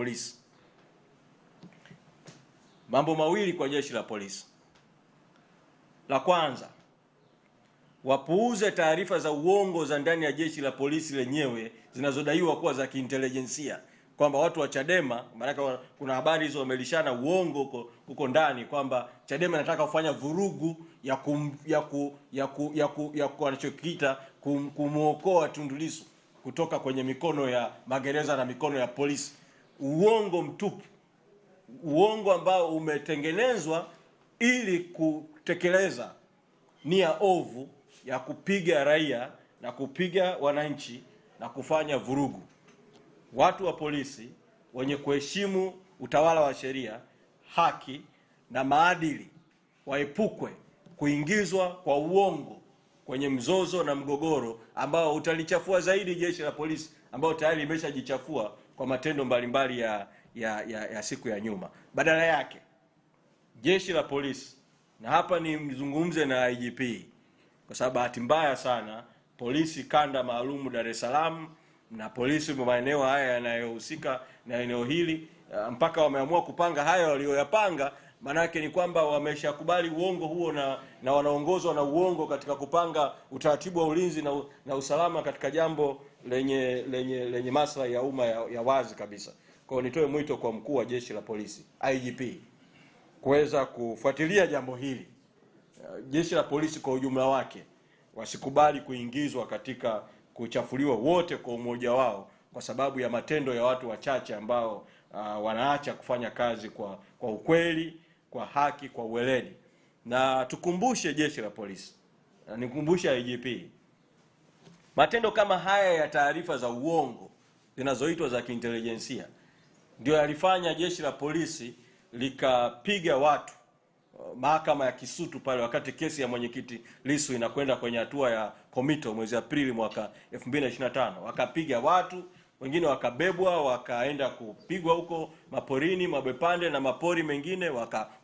Polisi. Mambo mawili kwa jeshi la polisi. La kwanza, wapuuze taarifa za uongo za ndani ya jeshi la polisi lenyewe zinazodaiwa kuwa za kiintelijensia, kwamba watu wa Chadema, maana kuna habari hizo wamelishana uongo huko ndani kwamba Chadema inataka kufanya vurugu ya wanachokiita kumuokoa Tundu Lissu kutoka kwenye mikono ya magereza na mikono ya polisi. Uongo mtupu, uongo ambao umetengenezwa ili kutekeleza nia ovu ya kupiga raia na kupiga wananchi na kufanya vurugu. Watu wa polisi wenye kuheshimu utawala wa sheria, haki na maadili waepukwe kuingizwa kwa uongo kwenye mzozo na mgogoro ambao utalichafua zaidi jeshi la polisi ambao tayari limeshajichafua kwa matendo mbalimbali ya siku ya nyuma. Badala yake, jeshi la polisi, na hapa ni mzungumze na IGP, kwa sababu bahati mbaya sana polisi kanda maalumu Dar es Salaam na polisi maeneo haya yanayohusika na eneo hili mpaka wameamua kupanga haya walioyapanga, maana yake ni kwamba wameshakubali uongo huo na wanaongozwa na uongo katika kupanga utaratibu wa ulinzi na usalama katika jambo lenye maslahi ya umma ya wazi kabisa. Kwa hiyo nitoe mwito kwa mkuu wa jeshi la polisi IGP kuweza kufuatilia jambo hili. Jeshi la polisi kwa ujumla wake wasikubali kuingizwa katika kuchafuliwa wote kwa umoja wao kwa sababu ya matendo ya watu wachache ambao wanaacha kufanya kazi kwa ukweli, kwa haki, kwa uweledi. Na tukumbushe jeshi la polisi, nikumbushe IGP, matendo kama haya ya taarifa za uongo zinazoitwa za kiintelijensia ndio yalifanya jeshi la polisi likapiga watu mahakama ya Kisutu pale wakati kesi ya mwenyekiti Lissu inakwenda kwenye hatua ya komito mwezi Aprili mwaka 2025. Wakapiga watu, wengine wakabebwa wakaenda kupigwa huko maporini, Mabwepande na mapori mengine,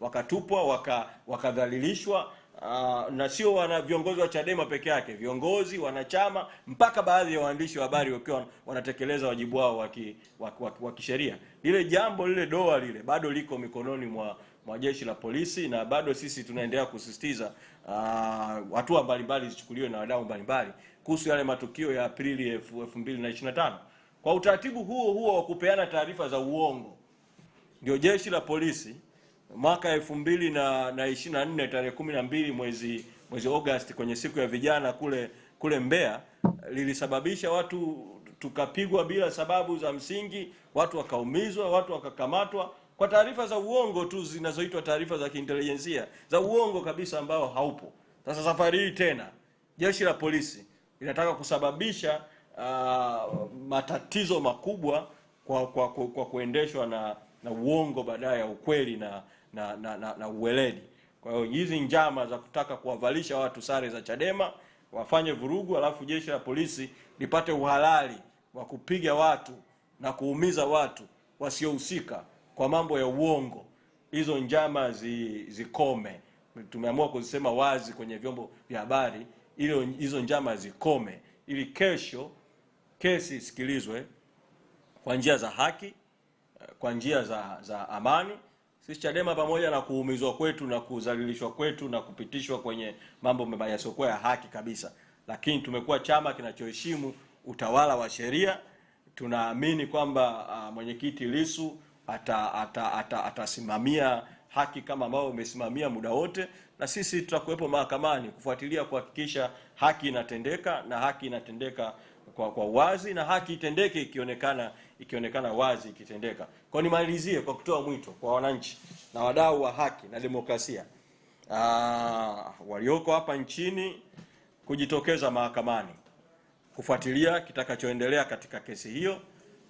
wakatupwa, wakadhalilishwa, na sio wana viongozi wa Chadema peke yake, viongozi, wanachama, mpaka baadhi ya waandishi wa habari wakiwa wanatekeleza wajibu wao wa kisheria. Lile jambo lile doa lile bado liko mikononi mwa jeshi la polisi, na bado sisi tunaendelea kusisitiza hatua mbalimbali zichukuliwe na wadau mbalimbali kuhusu yale matukio ya Aprili 2025. Kwa utaratibu huo wa kupeana taarifa za uongo, ndio jeshi la polisi mwaka 2024 tarehe 12 mwezi Agosti kwenye siku ya vijana kule Mbeya lilisababisha watu tukapigwa bila sababu za msingi, watu wakaumizwa, watu wakakamatwa kwa taarifa za uongo tu zinazoitwa taarifa za kiintelijensia, za uongo kabisa ambao haupo. Sasa safari hii tena jeshi la polisi linataka kusababisha matatizo makubwa kwa kuendeshwa na uongo badala ya ukweli na uweledi. Kwa hiyo hizi njama za kutaka kuwavalisha watu sare za Chadema wafanye vurugu, alafu jeshi la polisi lipate uhalali wa kupiga watu na kuumiza watu wasiohusika kwa mambo ya uongo, hizo njama zikome. Tumeamua kuzisema wazi kwenye vyombo vya habari, ili hizo njama zikome, ili kesho kesi isikilizwe kwa njia za haki, kwa njia za amani. Sisi Chadema, pamoja na kuumizwa kwetu na kudhalilishwa kwetu na kupitishwa kwenye mambo yasiokuwa ya haki kabisa, lakini tumekuwa chama kinachoheshimu utawala wa sheria. Tunaamini kwamba mwenyekiti Lissu atasimamia haki kama ambao umesimamia muda wote, na sisi tutakuwepo mahakamani kufuatilia kuhakikisha haki inatendeka, na haki inatendeka kwa wazi, na haki itendeke ikionekana wazi ikitendeka. Kwa nimalizie kwa kutoa mwito kwa wananchi na wadau wa haki na demokrasia walioko hapa nchini kujitokeza mahakamani kufuatilia kitakachoendelea katika kesi hiyo.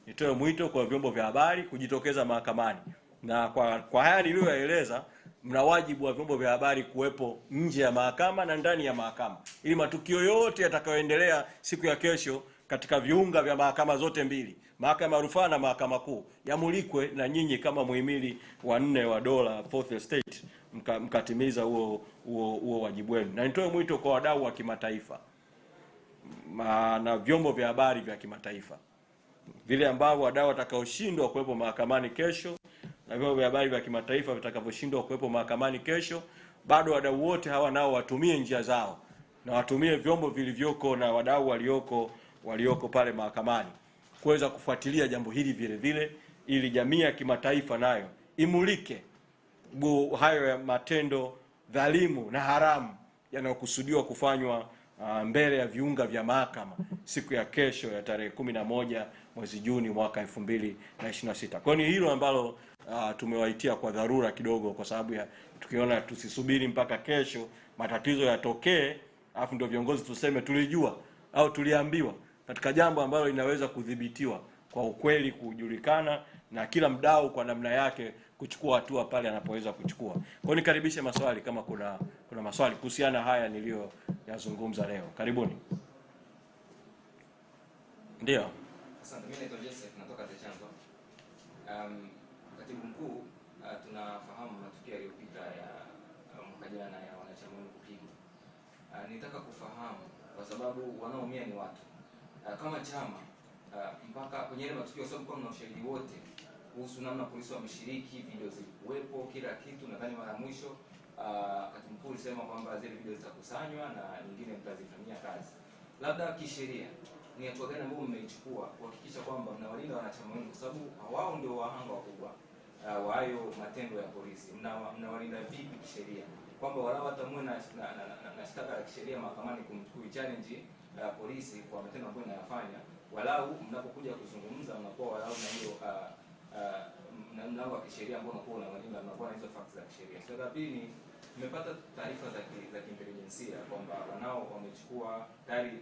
Nitoe mwito kwa vyombo vya habari kujitokeza mahakamani, na kwa haya niliyoeleza, mna wajibu wa vyombo vya habari kuwepo nje ya mahakama na ndani ya mahakama, ili matukio yote yatakayoendelea siku ya kesho katika viunga vya mahakama zote mbili, mahakama ya rufaa na mahakama kuu, yamulikwe na nyinyi kama muhimili wa 4 wa dola, fourth estate, mkatimiza huo wajibu wenu. Na nitoe mwito kwa wadau wa kimataifa na vyombo vya habari vya kimataifa vile ambavyo wadau watakaoshindwa kuwepo mahakamani kesho na vyombo vya habari vya kimataifa vitakavyoshindwa kuwepo mahakamani kesho, bado wadau wote hawa nao watumie njia zao na watumie vyombo vilivyoko na wadau walioko pale mahakamani kuweza kufuatilia jambo hili vile vile, ili jamii ya kimataifa nayo imulike hayo ya matendo dhalimu na haramu yanayokusudiwa kufanywa mbele ya viunga vya mahakama siku ya kesho ya tarehe 11 mwezi Juni mwaka 2026. Kwa hiyo ni hilo ambalo tumewaitia kwa dharura kidogo, kwa sababu ya tukiona tusisubiri mpaka kesho matatizo yatokee afu ndio viongozi tuseme tulijua au tuliambiwa, katika jambo ambalo linaweza kudhibitiwa kwa ukweli, kujulikana na kila mdau kwa namna yake kuchukua hatua pale anapoweza kuchukua. Kwa hiyo nikaribishe maswali kama kuna maswali kuhusiana haya niliyozungumza leo. Karibuni. Ndio. Asante. Mimi naitwa Joseph, natoka Techanzo. Katibu mkuu, tunafahamu matukio yaliyopita ya mwaka jana ya wanachama wenu kupigwa. Nitaka kufahamu kwa sababu wanaoumia ni watu. Kama chama mpaka kwenye ile matukio, sababu kwa mna ushahidi wote kuhusu namna polisi wameshiriki, video zilikuwepo, kila kitu. Nadhani mara mwisho katibu mkuu alisema kwamba zile video zitakusanywa na nyingine mtazifanyia kazi. Labda kisheria ni hatua gani ambayo mmeichukua kuhakikisha kwamba mnawalinda wanachama wenu, kwa sababu wao ndio wahanga wakubwa wa hayo matendo ya polisi? Mnawalinda vipi kisheria, kwamba walau hata muwe na shtaka la kisheria mahakamani challenge polisi kwa matendo ambayo inayofanya, walau mnapokuja kuzungumza mnakuwa walau na hiyo mlango wa kisheria ambao unakuwa unawalinda, mnakuwa na hizo facts za kisheria. Swali la pili, nimepata taarifa za kiintelijensia kwamba wanao wamechukua tayari,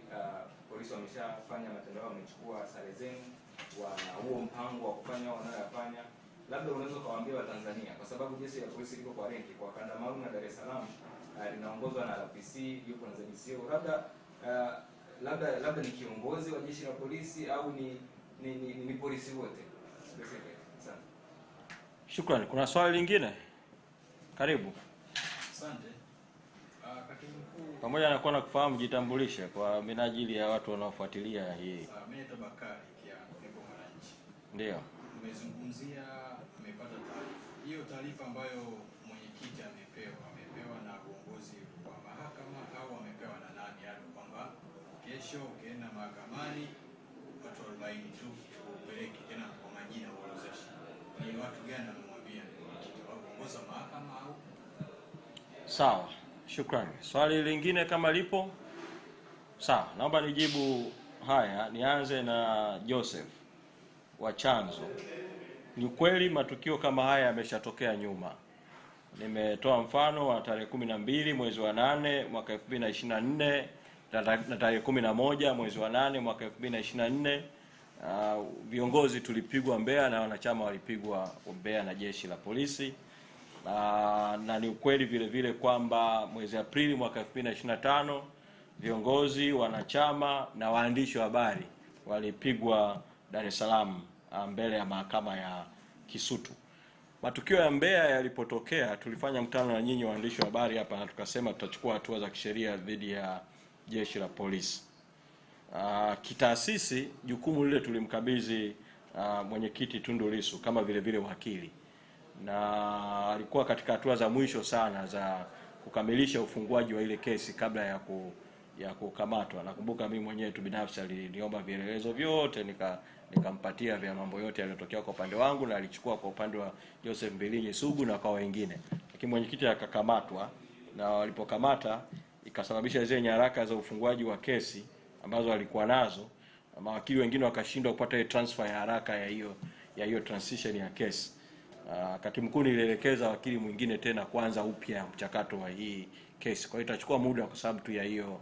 polisi wameshafanya matendo yao, wamechukua sare zenu, wana huo mpango wa kufanya wanayofanya. Labda unaweza kuwaambia Watanzania, kwa sababu jeshi la polisi liko kwa renki, kwa kanda maalum ya Dar es Salaam linaongozwa na RPC, yupo na ZDCO. Labda ni kiongozi wa jeshi la polisi au ni polisi wote? Asante. Shukrani. Kuna swali lingine? Karibu. Asante. Katibu mkuu, pamoja na kuwa na kufahamu, jitambulishe kwa minajili ya watu wanaofuatilia hii. Mimi ni Bakari Kiango, nipo Mwananchi. Ndio. Tumezungumzia, tumepata taarifa. Hiyo taarifa ambayo mwenyekiti amepewa na uongozi wa mahakama au amepewa na nani, hapo kwamba kesho ukienda mahakamani watu 40 tu upeleke tena kwa majina uorodheshe. Ni watu gani anamwambia mwenyekiti wa uongozi wa mahakama au? Sawa. Shukrani. Swali lingine kama lipo? Sawa, naomba nijibu haya. Nianze na Joseph wa Chanzo. Ni kweli matukio kama haya yameshatokea nyuma. Nimetoa mfano wa tarehe 12 mwezi wa 8 mwaka 2024 na tarehe 11 mwezi wa 8 mwaka 2024. Viongozi tulipigwa Mbeya na wanachama walipigwa Mbeya na jeshi la polisi. Na ni ukweli vile vile kwamba mwezi Aprili mwaka 2025 viongozi, wanachama na waandishi wa habari walipigwa Dar es Salaam mbele ya mahakama ya Kisutu. Matukio ya Mbeya yalipotokea, tulifanya mkutano na nyinyi waandishi wa habari hapa na tukasema tutachukua hatua za kisheria dhidi ya jeshi la polisi. Kitaasisi jukumu lile tulimkabidhi mwenyekiti Tundu Lissu kama vile vile wakili, na alikuwa katika hatua za mwisho sana za kukamilisha ufunguaji wa ile kesi kabla ya kukamatwa. Nakumbuka mimi mwenyewe tu binafsi aliniomba vielelezo vyote nikampatia vya mambo yote yaliyotokea kwa upande wangu, na alichukua kwa upande wa Joseph Mbilinyi Sugu na kwa wengine. Lakini mwenyekiti akakamatwa, na walipokamata ikasababisha zile nyaraka za ufunguaji wa kesi ambazo alikuwa nazo, mawakili wengine wakashindwa kupata ile transfer ya haraka ya hiyo transition ya kesi. Katibu mkuu nilielekeza wakili mwingine tena kuanza upya mchakato wa hii kesi. Kwa hiyo itachukua muda kwa sababu tu ya hiyo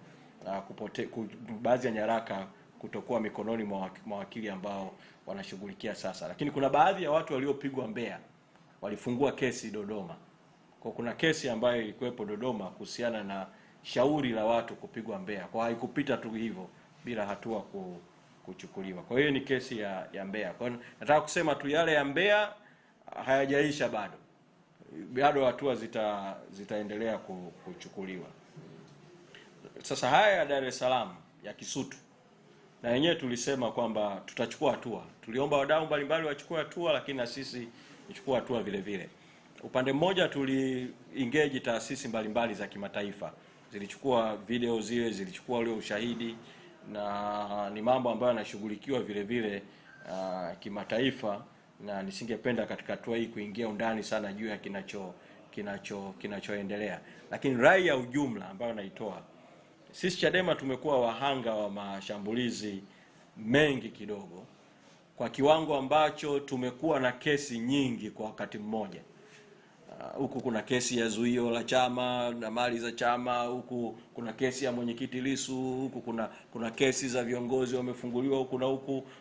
baadhi ya nyaraka kutokuwa mikononi mwa mawakili ambao wanashughulikia sasa. Lakini kuna baadhi ya watu waliopigwa Mbeya walifungua kesi Dodoma. Kwa kuna kesi ambayo ilikuwepo Dodoma kuhusiana na shauri la watu kupigwa Mbeya. Kwa haikupita tu hivyo bila hatua kuchukuliwa. Kwa hiyo ni kesi ya Mbeya. Kwa hiyo nataka kusema tu yale ya Mbeya hayajaisha bado hatua zitaendelea kuchukuliwa. Sasa haya ya Dar es Salaam ya Kisutu, na yenyewe tulisema kwamba tutachukua hatua. Tuliomba wadau mbalimbali wachukue hatua, lakini na sisi tuchukue hatua vile vile. Upande mmoja engage taasisi mbalimbali za kimataifa, zilichukua video zile, zilichukua ule ushahidi, na ni mambo ambayo yanashughulikiwa vile vile kimataifa, na nisingependa katika hatua hii kuingia undani sana juu ya kinachoendelea. Lakini rai ya ujumla ambayo naitoa, sisi Chadema tumekuwa wahanga wa mashambulizi mengi kidogo, kwa kiwango ambacho tumekuwa na kesi nyingi kwa wakati mmoja. Huku kuna kesi ya zuio la chama na mali za chama, huku kuna kesi ya mwenyekiti Lissu, huku kuna kesi za viongozi wamefunguliwa huku na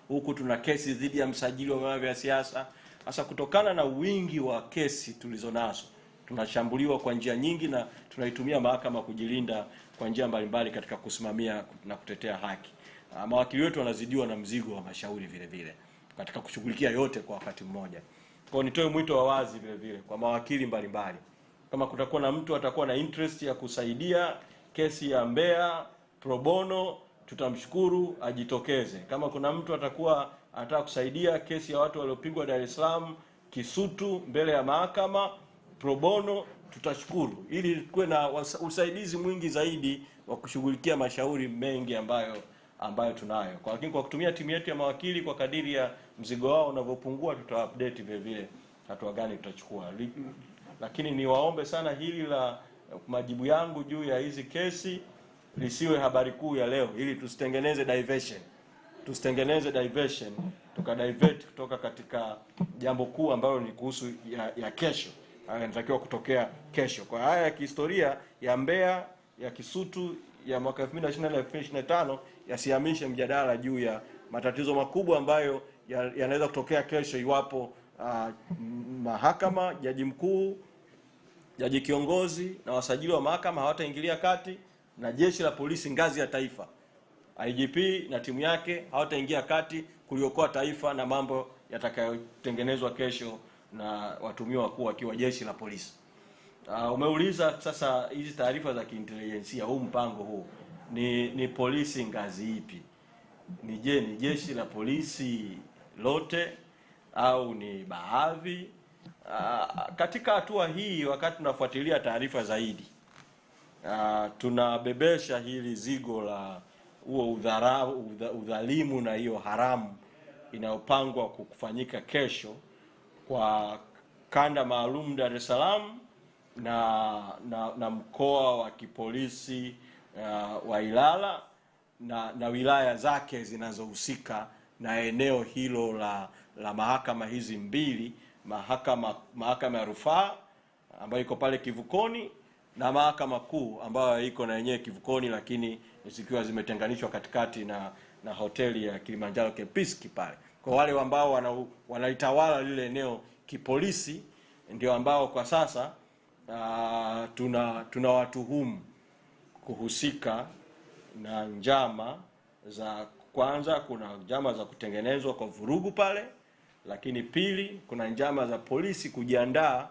huku tuna kesi dhidi ya msajili wa vyama vya siasa. Sasa kutokana na wingi wa kesi tulizonazo, tunashambuliwa kwa njia nyingi, na tunaitumia mahakama kujilinda kwa njia mbalimbali katika kusimamia na kutetea haki. Mawakili wetu wanazidiwa na mzigo wa mashauri vile vile katika kushughulikia yote kwa wakati mmoja. Kwa nitoe mwito wa wazi vile vile kwa mawakili mbalimbali, kama kutakuwa na mtu atakuwa na interest ya kusaidia kesi ya Mbeya pro bono, tutamshukuru ajitokeze. Kama kuna mtu atakuwa anataka kusaidia kesi ya watu waliopigwa Dar es Salaam Kisutu mbele ya mahakama pro bono, tutashukuru, ili kuwe na usaidizi mwingi zaidi wa kushughulikia mashauri mengi ambayo tunayo. Lakini kwa kutumia timu yetu ya mawakili, kwa kadiri ya mzigo wao unavyopungua, tuta-update vile vile hatua gani tutachukua. Lakini niwaombe sana, hili la majibu yangu juu ya hizi kesi lisiwe habari kuu ya leo, ili tusitengeneze diversion, tukadivert kutoka katika jambo kuu ambalo ni kuhusu ya kesho, yanatakiwa kutokea kesho. Kwa haya ya kihistoria ya Mbeya, ya Kisutu, ya mwaka 2024 na 2025 yasihamishe mjadala juu ya matatizo makubwa ambayo yanaweza kutokea kesho iwapo mahakama, jaji mkuu, jaji kiongozi na wasajili wa mahakama hawataingilia kati, na jeshi la polisi ngazi ya taifa, IGP na timu yake hawataingia kati kuliokoa taifa na mambo yatakayotengenezwa kesho na watumiwa wakuu wakiwa jeshi la polisi. Umeuliza sasa hizi taarifa za kiintelijensia, huu mpango huu ni polisi ngazi ipi? Ni jeshi la polisi lote au ni baadhi? Katika hatua hii, wakati tunafuatilia taarifa zaidi, tunabebesha hili zigo la huo udhalimu na hiyo haramu inayopangwa kufanyika kesho kwa kanda maalum Dar es Salaam na mkoa wa kipolisi wa Ilala na wilaya zake zinazohusika na eneo hilo la mahakama hizi mbili, mahakama ya rufaa ambayo iko pale Kivukoni na mahakama kuu ambayo iko na yenyewe Kivukoni, lakini zikiwa zimetenganishwa katikati na hoteli ya Kilimanjaro Kempinski pale. Kwa wale ambao wanaitawala lile eneo kipolisi, ndio ambao kwa sasa tunawatuhumu kuhusika na njama za, kwanza kuna njama za kutengenezwa kwa vurugu pale, lakini pili kuna njama za polisi kujiandaa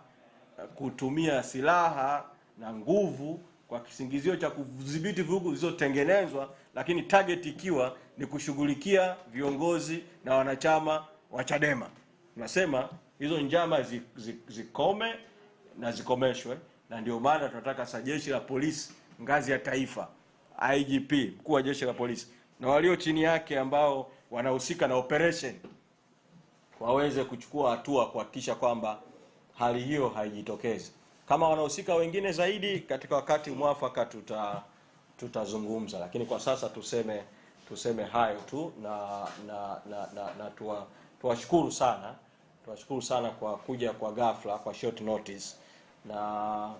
kutumia silaha na nguvu kwa kisingizio cha kudhibiti vurugu zilizotengenezwa, lakini target ikiwa ni kushughulikia viongozi na wanachama wa Chadema. Tunasema hizo njama zikome na zikomeshwe, na ndio maana tunataka sasa jeshi la polisi ngazi ya taifa, IGP, mkuu wa jeshi la polisi, na walio chini yake ambao wanahusika na operation waweze kuchukua hatua kuhakikisha kwamba hali hiyo haijitokezi. Kama wanahusika wengine zaidi, katika wakati mwafaka tutazungumza, lakini kwa sasa tuseme hayo tu, na tuwashukuru sana kwa kuja kwa ghafla, kwa short notice, na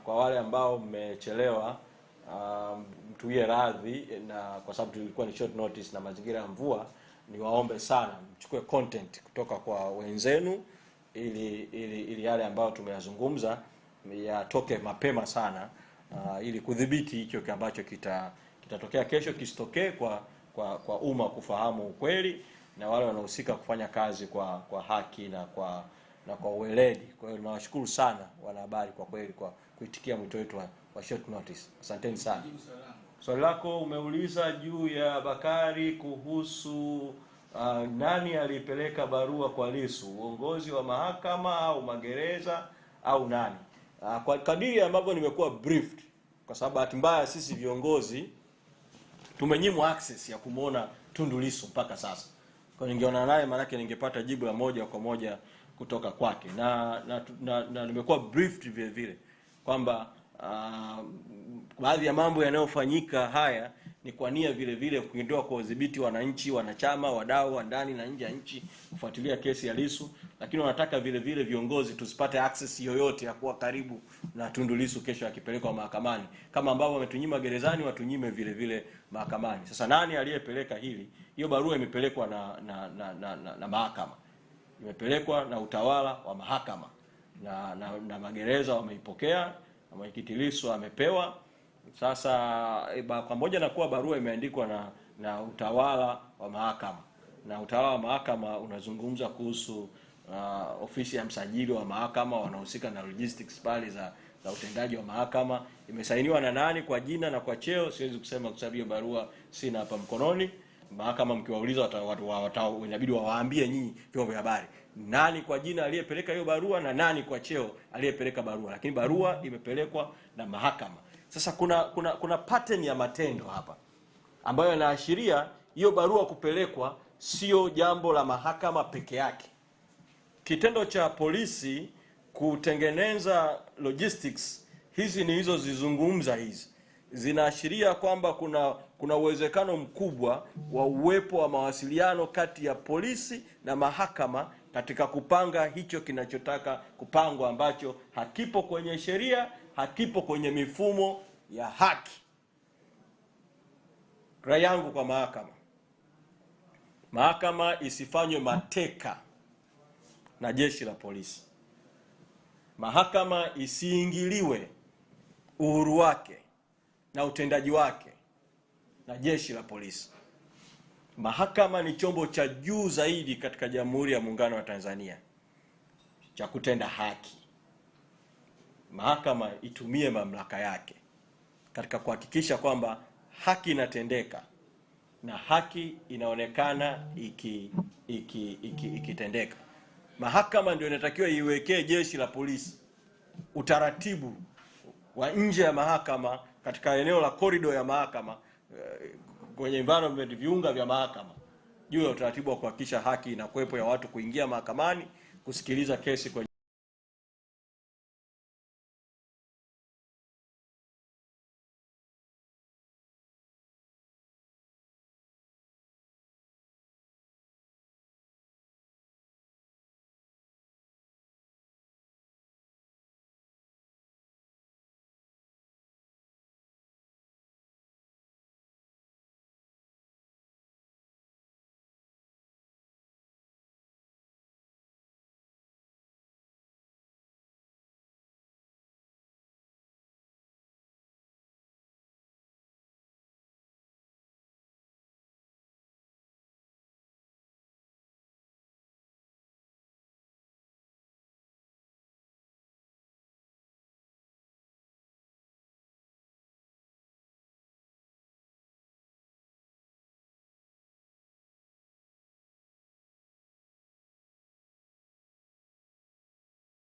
kwa wale ambao mmechelewa mtuie radhi, na kwa sababu tulikuwa ni short notice na mazingira ya mvua, niwaombe sana mchukue content kutoka kwa wenzenu ili yale ambayo tumeyazungumza yatoke mapema sana, ili kudhibiti hicho ambacho kitatokea kesho kisitokee kwa umma kufahamu ukweli, na wale wanaohusika kufanya kazi kwa haki na kwa uweledi. Kwa hiyo tunawashukuru sana wanahabari kwa kweli kwa kuitikia mwito wetu wa short notice. Asanteni sana. Swali lako umeuliza juu ya Bakari kuhusu nani alipeleka barua kwa Lissu, uongozi wa mahakama au magereza au nani? Kwa kadiri ambavyo nimekuwa briefed, kwa sababu bahati mbaya sisi viongozi tumenyimwa access ya kumuona Tundu Lissu mpaka sasa. Kwa ningeona naye maana ningepata jibu la moja kwa moja kutoka kwake, na nimekuwa briefed vile vile kwamba baadhi ya mambo yanayofanyika haya ni kwa nia vile vile kuondoa kwa udhibiti wananchi, wanachama, wadau wa ndani na nje ya nchi kufuatilia kesi ya Lissu, lakini wanataka vile vile viongozi tusipate access yoyote ya kuwa karibu na Tundu Lissu kesho akipelekwa mahakamani, kama ambao wametunyima gerezani watunyime vile vile mahakamani. Sasa nani aliyepeleka hili? Hiyo barua imepelekwa na mahakama, imepelekwa na utawala wa mahakama na magereza wameipokea, na mwenyekiti Lissu amepewa. Sasa pamoja na kuwa barua imeandikwa na utawala wa mahakama, na utawala wa mahakama unazungumza kuhusu ofisi ya msajili wa mahakama wanahusika na logistics pale za utendaji wa mahakama, imesainiwa na nani kwa jina na kwa cheo siwezi kusema kwa sababu hiyo barua sina hapa mkononi. Mahakama mkiwauliza inabidi wawaambie nyinyi vyombo vya habari nani kwa jina aliyepeleka hiyo barua na nani kwa cheo aliyepeleka barua, lakini barua imepelekwa na mahakama. Sasa kuna pattern ya matendo hapa ambayo inaashiria hiyo barua kupelekwa sio jambo la mahakama peke yake. Kitendo cha polisi kutengeneza logistics hizi ni hizo zizungumza, hizi zinaashiria kwamba kuna uwezekano mkubwa wa uwepo wa mawasiliano kati ya polisi na mahakama katika kupanga hicho kinachotaka kupangwa, ambacho hakipo kwenye sheria, hakipo kwenye mifumo ya haki. Rai yangu kwa mahakama isifanywe mateka na jeshi la polisi. Mahakama isiingiliwe uhuru wake na utendaji wake na jeshi la polisi. Mahakama ni chombo cha juu zaidi katika Jamhuri ya Muungano wa Tanzania cha kutenda haki. Mahakama itumie mamlaka yake katika kuhakikisha kwamba haki inatendeka na haki inaonekana ikitendeka. Mahakama ndio inatakiwa iwekee jeshi la polisi utaratibu wa nje ya mahakama, katika eneo la corridor ya mahakama, kwenye environment, viunga vya mahakama, juu ya utaratibu wa kuhakikisha haki inakuwepo ya watu kuingia mahakamani kusikiliza kesi kwa